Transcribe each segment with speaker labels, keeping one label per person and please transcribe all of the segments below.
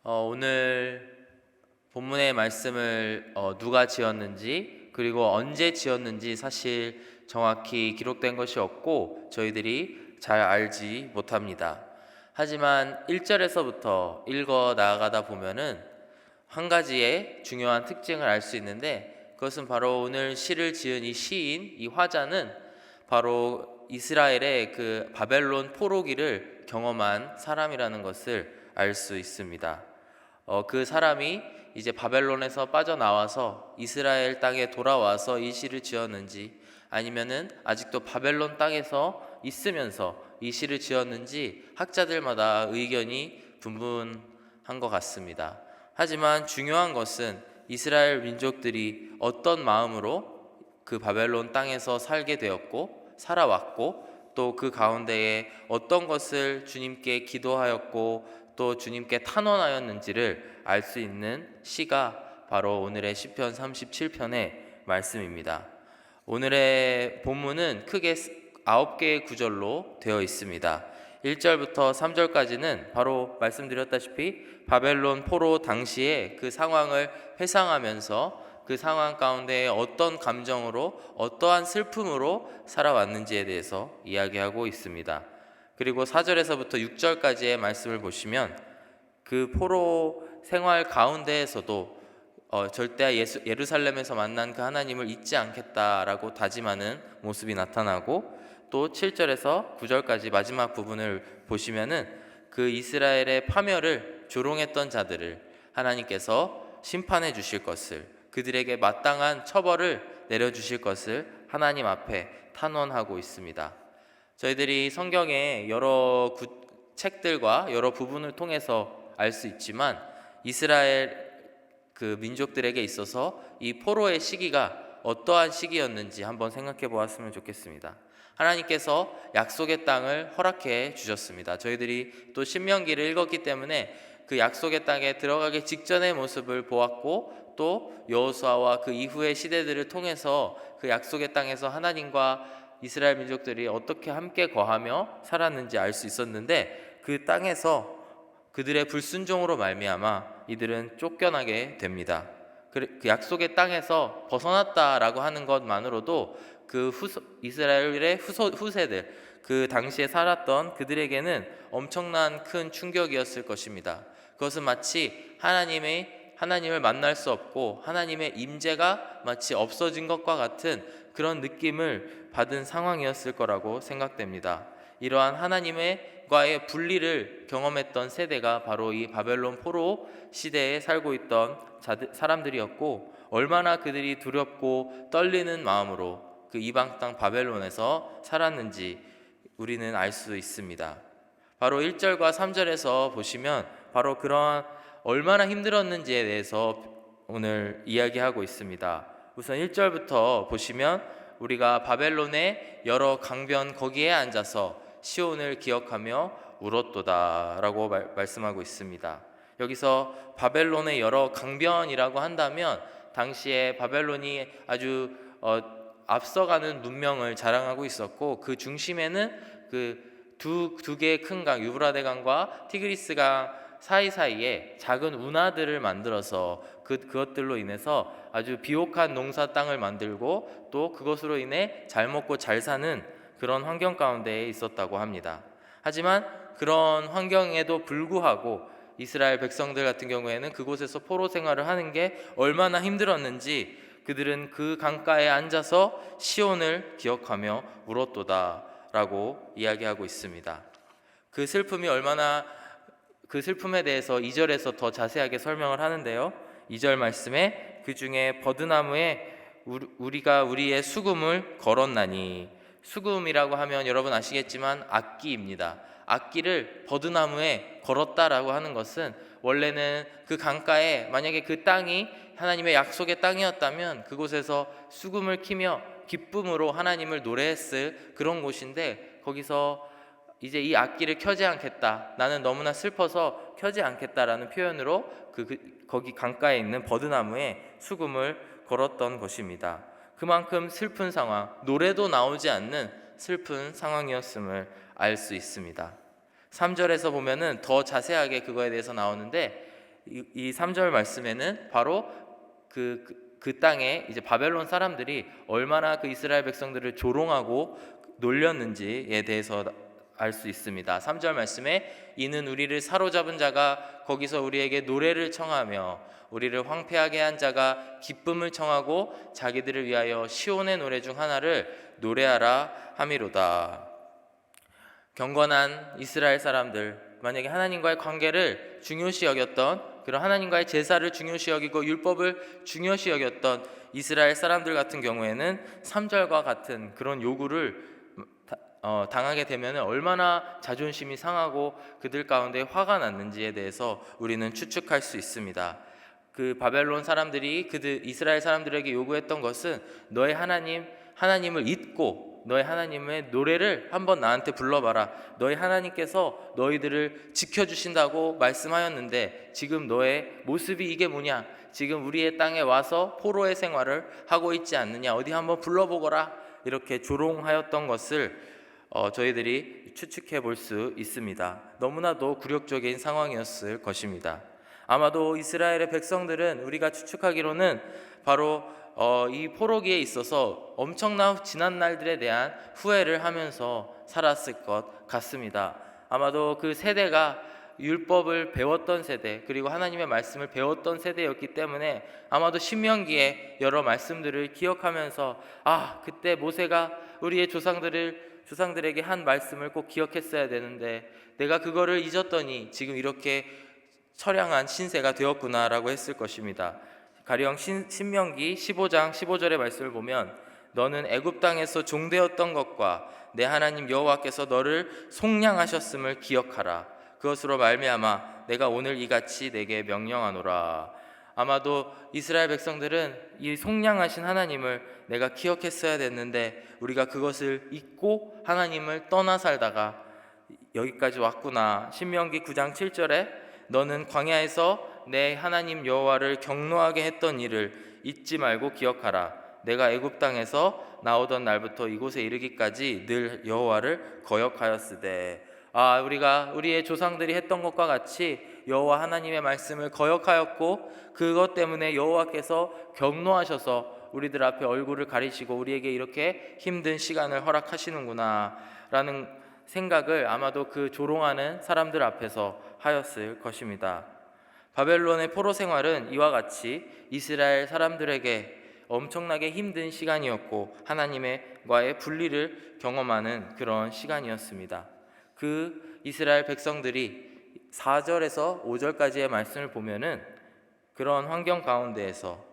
Speaker 1: 오늘 본문의 말씀을 누가 지었는지 그리고 언제 지었는지 사실 정확히 기록된 것이 없고 저희들이 잘 알지 못합니다. 하지만 1절에서부터 읽어 나아가다 보면은 한 가지의 중요한 특징을 알 수 있는데, 그것은 바로 오늘 시를 지은 이 시인, 이 화자는 바로 이스라엘의 그 바벨론 포로기를 경험한 사람이라는 것을 알 수 있습니다. 그 사람이 이제 바벨론에서 빠져나와서 이스라엘 땅에 돌아와서 이 시를 지었는지, 아니면은 아직도 바벨론 땅에서 있으면서 이 시를 지었는지 학자들마다 의견이 분분한 것 같습니다. 하지만 중요한 것은 이스라엘 민족들이 어떤 마음으로 그 바벨론 땅에서 살게 되었고 살아왔고, 또 그 가운데에 어떤 것을 주님께 기도하였고 또 주님께 탄원하였는지를 알 수 있는 시가 바로 오늘의 시편 37편의 말씀입니다. 오늘의 본문은 크게 9개의 구절로 되어 있습니다. 1절부터 3절까지는 바로 말씀드렸다시피 바벨론 포로 당시에 그 상황을 회상하면서 그 상황 가운데 어떤 감정으로 어떠한 슬픔으로 살아왔는지에 대해서 이야기하고 있습니다. 그리고 4절에서부터 6절까지의 말씀을 보시면 그 포로 생활 가운데에서도 절대 예루살렘에서 만난 그 하나님을 잊지 않겠다라고 다짐하는 모습이 나타나고, 또 7절에서 9절까지 마지막 부분을 보시면은 그 이스라엘의 파멸을 조롱했던 자들을 하나님께서 심판해 주실 것을, 그들에게 마땅한 처벌을 내려주실 것을 하나님 앞에 탄원하고 있습니다. 저희들이 성경의 여러 책들과 여러 부분을 통해서 알 수 있지만 이스라엘 그 민족들에게 있어서 이 포로의 시기가 어떠한 시기였는지 한번 생각해 보았으면 좋겠습니다. 하나님께서 약속의 땅을 허락해 주셨습니다. 저희들이 또 신명기를 읽었기 때문에 그 약속의 땅에 들어가기 직전의 모습을 보았고, 또 여호수아와 그 이후의 시대들을 통해서 그 약속의 땅에서 하나님과 이스라엘 민족들이 어떻게 함께 거하며 살았는지 알 수 있었는데, 그 땅에서 그들의 불순종으로 말미암아 이들은 쫓겨나게 됩니다. 그 약속의 땅에서 벗어났다라고 하는 것만으로도 그 이스라엘의 후세들, 그 당시에 살았던 그들에게는 엄청난 큰 충격이었을 것입니다. 그것은 마치 하나님을 만날 수 없고 하나님의 임재가 마치 없어진 것과 같은 그런 느낌을 받은 상황이었을 거라고 생각됩니다. 이러한 하나님과의 분리를 경험했던 세대가 바로 이 바벨론 포로 시대에 살고 있던 사람들이었고, 얼마나 그들이 두렵고 떨리는 마음으로 그 이방 땅 바벨론에서 살았는지 우리는 알 수 있습니다. 바로 1절과 3절에서 보시면 바로 그러한 얼마나 힘들었는지에 대해서 오늘 이야기하고 있습니다. 우선 1절부터 보시면 우리가 바벨론의 여러 강변 거기에 앉아서 시온을 기억하며 울었도다 라고 말씀하고 있습니다. 여기서 바벨론의 여러 강변이라고 한다면 당시에 바벨론이 아주 앞서가는 문명을 자랑하고 있었고, 그 중심에는 그 두 개의 큰 강, 유브라데 강과 티그리스 강 사이사이에 작은 운하들을 만들어서 그것들로 인해서 아주 비옥한 농사 땅을 만들고, 또 그것으로 인해 잘 먹고 잘 사는 그런 환경 가운데에 있었다고 합니다. 하지만 그런 환경에도 불구하고 이스라엘 백성들 같은 경우에는 그곳에서 포로 생활을 하는 게 얼마나 힘들었는지 그들은 그 강가에 앉아서 시온을 기억하며 울었도다 라고 이야기하고 있습니다. 그 슬픔에 대해서 2절에서 더 자세하게 설명을 하는데요, 2절 말씀에 그 중에 버드나무에 우리가 우리의 수금을 걸었나니, 수금이라고 하면 여러분 아시겠지만 악기입니다. 악기를 버드나무에 걸었다라고 하는 것은 원래는 그 강가에, 만약에 그 땅이 하나님의 약속의 땅이었다면 그곳에서 수금을 키며 기쁨으로 하나님을 노래했을 그런 곳인데, 거기서 이제 이 악기를 켜지 않겠다, 나는 너무나 슬퍼서 켜지 않겠다라는 표현으로 거기 강가에 있는 버드나무에 수금을 걸었던 것입니다. 그만큼 슬픈 상황, 노래도 나오지 않는 슬픈 상황이었음을 알 수 있습니다. 3절에서 보면은 더 자세하게 그거에 대해서 나오는데, 이 3절 말씀에는 바로 그 땅에 이제 바벨론 사람들이 얼마나 그 이스라엘 백성들을 조롱하고 놀렸는지에 대해서 알 수 있습니다. 3절 말씀에 이는 우리를 사로잡은 자가 거기서 우리에게 노래를 청하며 우리를 황폐하게 한 자가 기쁨을 청하고 자기들을 위하여 시온의 노래 중 하나를 노래하라 함이로다. 경건한 이스라엘 사람들, 만약에 하나님과의 관계를 중요시 여겼던, 그런 하나님과의 제사를 중요시 여기고 율법을 중요시 여겼던 이스라엘 사람들 같은 경우에는 3절과 같은 그런 요구를 당하게 되면 얼마나 자존심이 상하고 그들 가운데 화가 났는지에 대해서 우리는 추측할 수 있습니다. 그 바벨론 사람들이 이스라엘 사람들에게 요구했던 것은 너의 하나님을 잊고 너의 하나님의 노래를 한번 나한테 불러봐라. 너희 하나님께서 너희들을 지켜주신다고 말씀하였는데 지금 너의 모습이 이게 뭐냐? 지금 우리의 땅에 와서 포로의 생활을 하고 있지 않느냐? 어디 한번 불러보거라. 이렇게 조롱하였던 것을 저희들이 추측해 볼 수 있습니다. 너무나도 굴욕적인 상황이었을 것입니다. 아마도 이스라엘의 백성들은 우리가 추측하기로는 바로 이 포로기에 있어서 엄청난 지난 날들에 대한 후회를 하면서 살았을 것 같습니다. 아마도 그 세대가 율법을 배웠던 세대, 그리고 하나님의 말씀을 배웠던 세대였기 때문에 아마도 신명기의 여러 말씀들을 기억하면서 그때 모세가 우리의 조상들에게 한 말씀을 꼭 기억했어야 되는데 내가 그거를 잊었더니 지금 이렇게 처량한 신세가 되었구나라고 했을 것입니다. 가령 신명기 15장 15절의 말씀을 보면 너는 애굽 땅에서 종되었던 것과 내 하나님 여호와께서 너를 속량하셨음을 기억하라. 그것으로 말미암아 내가 오늘 이같이 내게 명령하노라. 아마도 이스라엘 백성들은 이 속량하신 하나님을 내가 기억했어야 됐는데 우리가 그것을 잊고 하나님을 떠나 살다가 여기까지 왔구나. 신명기 9장 7절에 너는 광야에서 내 하나님 여호와를 경노하게 했던 일을 잊지 말고 기억하라. 내가 애굽 땅에서 나오던 날부터 이곳에 이르기까지 늘 여호와를 거역하였으되. 우리가 우리의 조상들이 했던 것과 같이 여호와 하나님의 말씀을 거역하였고 그것 때문에 여호와께서 경노하셔서 우리들 앞에 얼굴을 가리시고 우리에게 이렇게 힘든 시간을 허락하시는구나 라는 생각을 아마도 그 조롱하는 사람들 앞에서 하였을 것입니다. 바벨론의 포로 생활은 이와 같이 이스라엘 사람들에게 엄청나게 힘든 시간이었고 하나님과의 분리를 경험하는 그런 시간이었습니다. 그 이스라엘 백성들이 4절에서 5절까지의 말씀을 보면은 그런 환경 가운데에서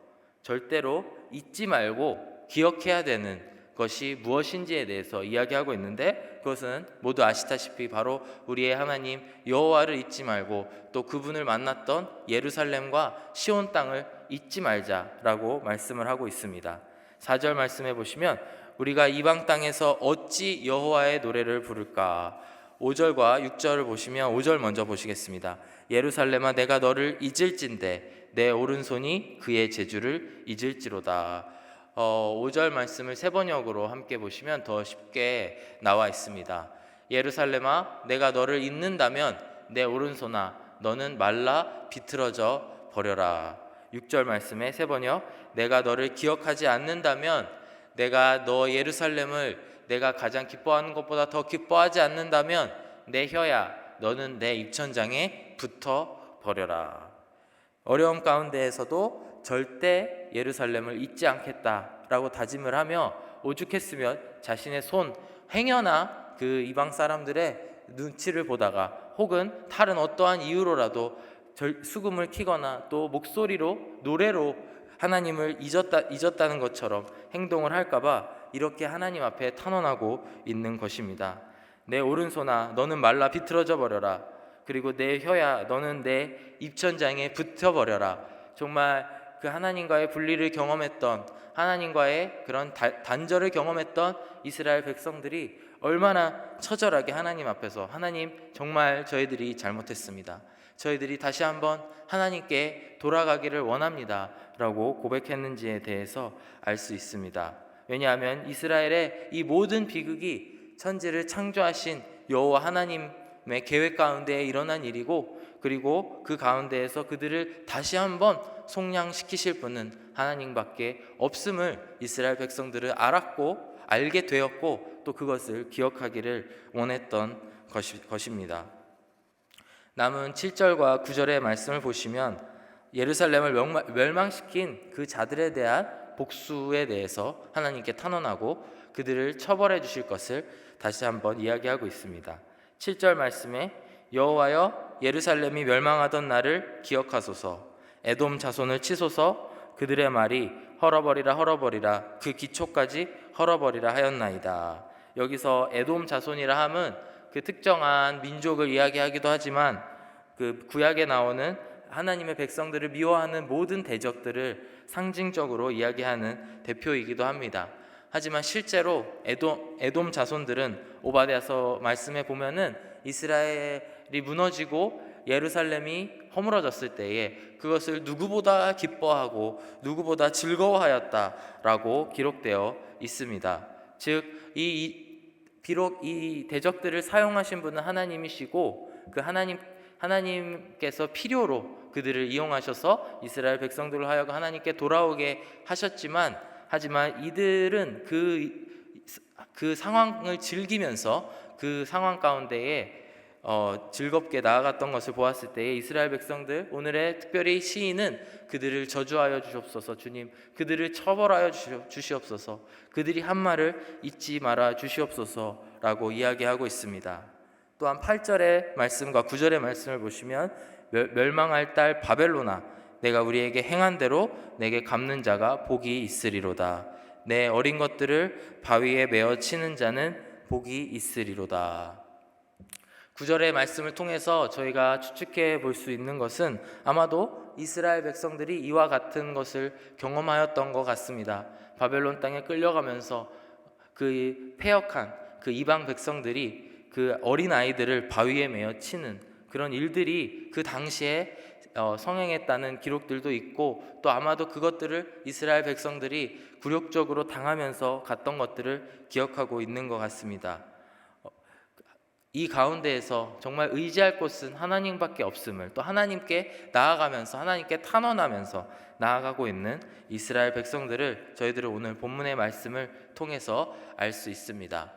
Speaker 1: 절대로 잊지 말고 기억해야 되는 것이 무엇인지에 대해서 이야기하고 있는데 그것은 모두 아시다시피 바로 우리의 하나님 여호와를 잊지 말고 또 그분을 만났던 예루살렘과 시온 땅을 잊지 말자라고 말씀을 하고 있습니다. 4절 말씀해 보시면 우리가 이방 땅에서 어찌 여호와의 노래를 부를까. 5절과 6절을 보시면 5절 먼저 보시겠습니다. 예루살렘아 내가 너를 잊을진대 내 오른손이 그의 재주를 잊을지로다. 5절 말씀을 세 번역으로 함께 보시면 더 쉽게 나와 있습니다. 예루살렘아 내가 너를 잊는다면 내 오른손아 너는 말라 비틀어져 버려라. 6절 말씀에 세 번역 내가 너를 기억하지 않는다면 내가 너 예루살렘을 내가 가장 기뻐하는 것보다 더 기뻐하지 않는다면 내 혀야 너는 내 입천장에 붙어 버려라. 어려움 가운데에서도 절대 예루살렘을 잊지 않겠다라고 다짐을 하며 오죽했으면 자신의 손 행여나 그 이방 사람들의 눈치를 보다가 혹은 다른 어떠한 이유로라도 수금을 키거나 또 목소리로 노래로 하나님을 잊었다는 것처럼 행동을 할까봐 이렇게 하나님 앞에 탄원하고 있는 것입니다. 내 오른손아 너는 말라 비틀어져 버려라. 그리고 내 혀야 너는 내 입천장에 붙어버려라. 정말 그 하나님과의 분리를 경험했던 하나님과의 그런 단절을 경험했던 이스라엘 백성들이 얼마나 처절하게 하나님 앞에서 하나님 정말 저희들이 잘못했습니다. 저희들이 다시 한번 하나님께 돌아가기를 원합니다 라고 고백했는지에 대해서 알 수 있습니다. 왜냐하면 이스라엘의 이 모든 비극이 천지를 창조하신 여호와 하나님 하나님의 계획 가운데 일어난 일이고, 그리고 그 가운데에서 그들을 다시 한번 속량시키실 분은 하나님밖에 없음을 이스라엘 백성들은 알았고 알게 되었고, 또 그것을 기억하기를 원했던 것입니다. 남은 7절과 9절의 말씀을 보시면 예루살렘을 멸망시킨 그 자들에 대한 복수에 대해서 하나님께 탄원하고 그들을 처벌해 주실 것을 다시 한번 이야기하고 있습니다. 7절 말씀에 여호와여 예루살렘이 멸망하던 날을 기억하소서, 에돔 자손을 치소서, 그들의 말이 헐어버리라 헐어버리라 그 기초까지 헐어버리라 하였나이다. 여기서 에돔 자손이라 함은 그 특정한 민족을 이야기하기도 하지만 그 구약에 나오는 하나님의 백성들을 미워하는 모든 대적들을 상징적으로 이야기하는 대표이기도 합니다. 하지만 실제로 에돔 자손들은 오바댜서 말씀에 보면은 이스라엘이 무너지고 예루살렘이 허물어졌을 때에 그것을 누구보다 기뻐하고 누구보다 즐거워하였다라고 기록되어 있습니다. 즉 비록 이 대적들을 사용하신 분은 하나님이시고 그 하나님께서 필요로 그들을 이용하셔서 이스라엘 백성들을 하여금 하나님께 돌아오게 하셨지만, 하지만 이들은 그 상황을 즐기면서 그 상황 가운데에 즐겁게 나아갔던 것을 보았을 때에 이스라엘 백성들, 오늘의 특별히 시인은 그들을 저주하여 주시옵소서, 주님 그들을 처벌하여 주시옵소서, 그들이 한 말을 잊지 말아 주시옵소서라고 이야기하고 있습니다. 또한 8절의 말씀과 9절의 말씀을 보시면 멸망할 딸 바벨론아 내가 우리에게 행한 대로 내게 갚는 자가 복이 있으리로다. 내 어린 것들을 바위에 메어 치는 자는 복이 있으리로다. 9절의 말씀을 통해서 저희가 추측해 볼 수 있는 것은 아마도 이스라엘 백성들이 이와 같은 것을 경험하였던 것 같습니다. 바벨론 땅에 끌려가면서 그 패역한 그 이방 백성들이 그 어린 아이들을 바위에 메어 치는 그런 일들이 그 당시에 성행했다는 기록들도 있고, 또 아마도 그것들을 이스라엘 백성들이 굴욕적으로 당하면서 갔던 것들을 기억하고 있는 것 같습니다. 이 가운데에서 정말 의지할 곳은 하나님밖에 없음을, 또 하나님께 나아가면서 하나님께 탄원하면서 나아가고 있는 이스라엘 백성들을 저희들은 오늘 본문의 말씀을 통해서 알 수 있습니다.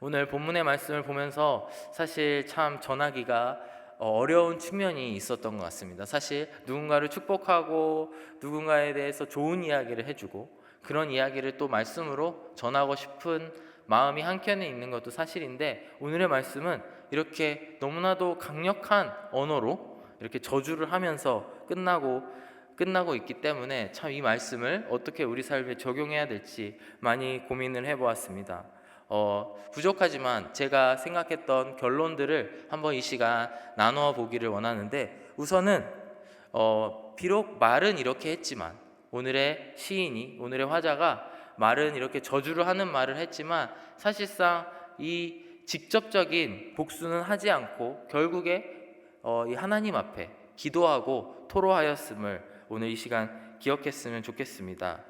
Speaker 1: 오늘 본문의 말씀을 보면서 사실 참 전하기가 어려운 측면이 있었던 것 같습니다. 사실 누군가를 축복하고 누군가에 대해서 좋은 이야기를 해주고 그런 이야기를 또 말씀으로 전하고 싶은 마음이 한켠에 있는 것도 사실인데, 오늘의 말씀은 이렇게 너무나도 강력한 언어로 이렇게 저주를 하면서 끝나고 있기 때문에 참 이 말씀을 어떻게 우리 삶에 적용해야 될지 많이 고민을 해보았습니다. 부족하지만 제가 생각했던 결론들을 한번 이 시간 나누어 보기를 원하는데, 우선은 비록 말은 이렇게 했지만, 오늘의 시인이, 오늘의 화자가 말은 이렇게 저주를 하는 말을 했지만 사실상 이 직접적인 복수는 하지 않고 결국에 이 하나님 앞에 기도하고 토로하였음을 오늘 이 시간 기억했으면 좋겠습니다.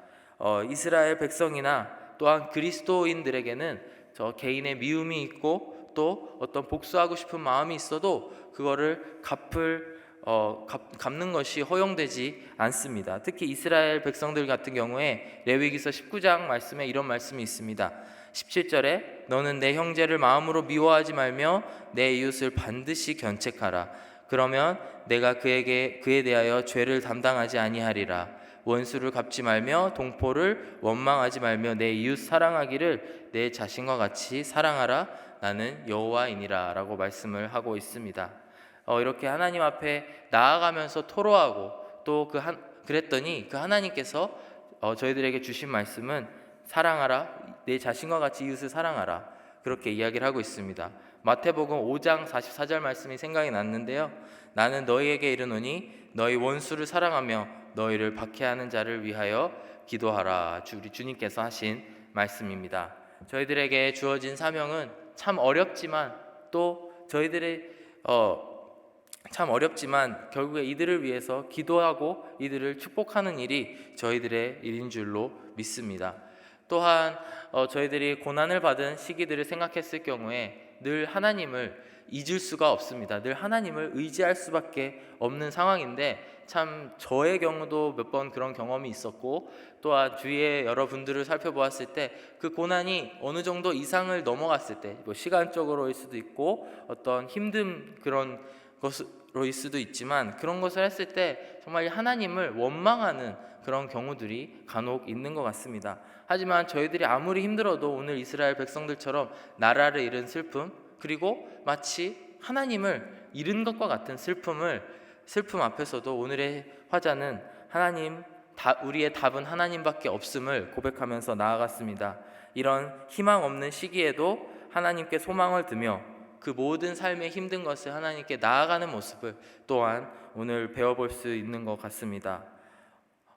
Speaker 1: 이스라엘 백성이나 또한 그리스도인들에게는 저 개인의 미움이 있고 또 어떤 복수하고 싶은 마음이 있어도 그거를 갚는 것이 허용되지 않습니다. 특히 이스라엘 백성들 같은 경우에 레위기서 19장 말씀에 이런 말씀이 있습니다. 17절에 너는 내 형제를 마음으로 미워하지 말며 내 이웃을 반드시 견책하라. 그러면 내가 그에 대하여 죄를 담당하지 아니하리라. 원수를 갚지 말며 동포를 원망하지 말며 내 이웃 사랑하기를 내 자신과 같이 사랑하라. 나는 여호와이니라 라고 말씀을 하고 있습니다. 이렇게 하나님 앞에 나아가면서 토로하고 또 그랬더니 그 하나님께서 저희들에게 주신 말씀은 사랑하라, 내 자신과 같이 이웃을 사랑하라, 그렇게 이야기를 하고 있습니다. 마태복음 5장 44절 말씀이 생각이 났는데요. 나는 너희에게 이르노니 너희 원수를 사랑하며 너희를 박해하는 자를 위하여 기도하라. 우리 주님께서 하신 말씀입니다. 저희들에게 주어진 사명은 참 어렵지만 또 저희들의 참 어렵지만 결국에 이들을 위해서 기도하고 이들을 축복하는 일이 저희들의 일인 줄로 믿습니다. 또한 저희들이 고난을 받은 시기들을 생각했을 경우에 늘 하나님을 잊을 수가 없습니다. 늘 하나님을 의지할 수밖에 없는 상황인데, 참 저의 경우도 몇 번 그런 경험이 있었고, 또한 주위의 여러분들을 살펴보았을 때 그 고난이 어느 정도 이상을 넘어갔을 때, 뭐 시간적으로일 수도 있고 어떤 힘든 그런 것으로일 수도 있지만, 그런 것을 했을 때 정말 하나님을 원망하는 그런 경우들이 간혹 있는 것 같습니다. 하지만 저희들이 아무리 힘들어도 오늘 이스라엘 백성들처럼 나라를 잃은 슬픔, 그리고 마치 하나님을 잃은 것과 같은 슬픔 앞에서도 오늘의 화자는 우리의 답은 하나님밖에 없음을 고백하면서 나아갔습니다. 이런 희망 없는 시기에도 하나님께 소망을 두며 그 모든 삶의 힘든 것을 하나님께 나아가는 모습을 또한 오늘 배워볼 수 있는 것 같습니다.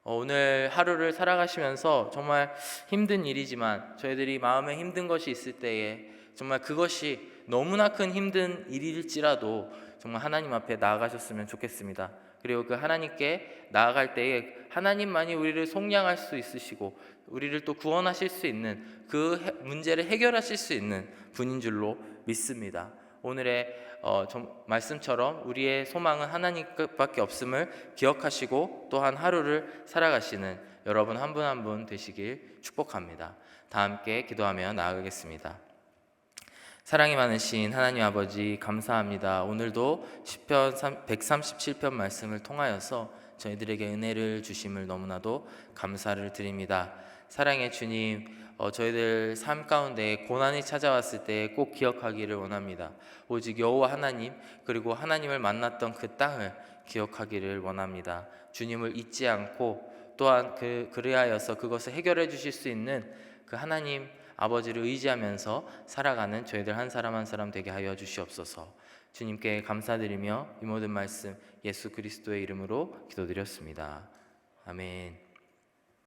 Speaker 1: 오늘 하루를 살아가시면서 정말 힘든 일이지만, 저희들이 마음에 힘든 것이 있을 때에 정말 그것이 너무나 큰 힘든 일일지라도 정말 하나님 앞에 나아가셨으면 좋겠습니다. 그리고 그 하나님께 나아갈 때에 하나님만이 우리를 속량할 수 있으시고 우리를 또 구원하실 수 있는, 그 문제를 해결하실 수 있는 분인 줄로 믿습니다. 오늘의 말씀처럼 우리의 소망은 하나님밖에 없음을 기억하시고 또한 하루를 살아가시는 여러분 한 분 한 분 되시길 축복합니다. 다 함께 기도하며 나아가겠습니다. 사랑이 많으신 하나님 아버지, 감사합니다. 오늘도 시편 137편 말씀을 통하여서 저희들에게 은혜를 주심을 너무나도 감사를 드립니다. 사랑의 주님, 저희들 삶 가운데 고난이 찾아왔을 때 꼭 기억하기를 원합니다. 오직 여호와 하나님, 그리고 하나님을 만났던 그 땅을 기억하기를 원합니다. 주님을 잊지 않고 또한 그리하여서 그것을 해결해 주실 수 있는 그 하나님 아버지를 의지하면서 살아가는 저희들 한 사람 한 사람 되게 하여 주시옵소서. 주님께 감사드리며 이 모든 말씀 예수 그리스도의 이름으로 기도드렸습니다. 아멘.